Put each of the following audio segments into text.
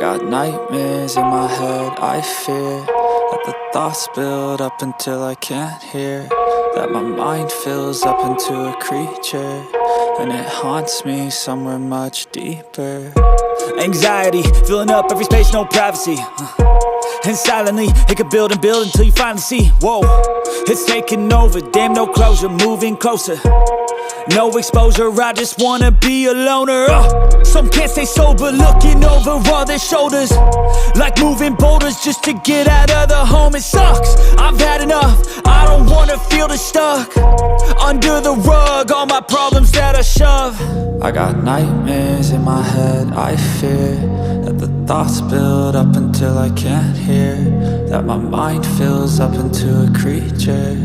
got nightmares in my head, I fear that the thoughts build up until I can't hear, that my mind fills up into a creature, and it haunts me somewhere much deeper. Anxiety, filling up every space, no privacy. And silently, it could build and build until you finally see, whoa, it's taking over, damn no closure, moving closer. No exposure, I just wanna be a loner. Some can't stay sober, looking over all their shoulders, like moving boulders just to get out of the home. It sucks, I've had enough, I don't wanna feel the stuck under the rug, all my problems that I shove. I got nightmares in my head, I fear that the thoughts build up until I can't hear, that my mind fills up into a creature,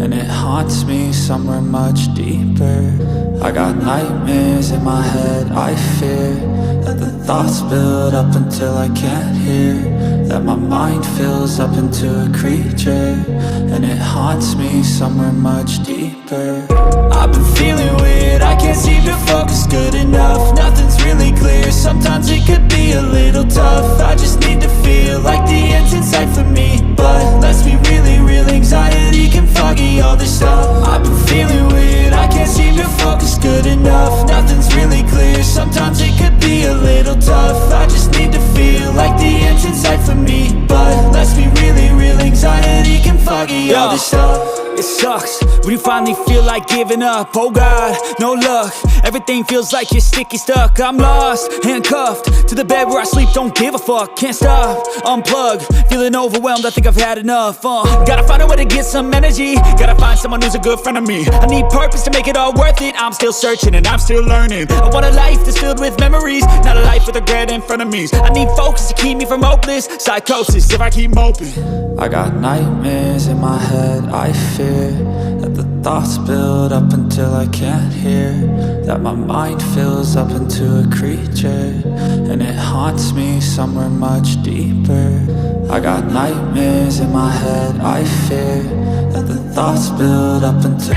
and it haunts me somewhere much deeper. I got nightmares in my head, I fear that the thoughts build up until I can't hear, that my mind fills up into a creature, and it haunts me somewhere much deeper. I've been feeling weird, I can't seem to focus good enough, nothing's really clear, sometimes it could be a little tough. I just need to feel like the end's in sight for me, but let's be really real, anxiety can foggy all this stuff. I've been feeling weird, I can't seem to focus good enough, nothing's really clear, sometimes it could be a little tough. I just need to feel like the end's in sight for me, but let's be really real, anxiety can foggy all this stuff. It sucks when you finally feel like giving up. Oh God, no luck, everything feels like you're sticky stuck. I'm lost, handcuffed to the bed where I sleep, don't give a fuck. Can't stop, unplug, feeling overwhelmed, I think I've had enough. Gotta find a way to get some energy, gotta find someone who's a good friend of me. I need purpose to make it all worth it, I'm still searching and I'm still learning. I want a life that's filled with memories, not a life with regret in front of me. I need focus to keep me from hopeless psychosis if I keep moping. I got nightmares in my head, I fear that the thoughts build up until I can't hear, that my mind fills up into a creature, and it haunts me somewhere much deeper. I got nightmares in my head, I fear that the thoughts build up until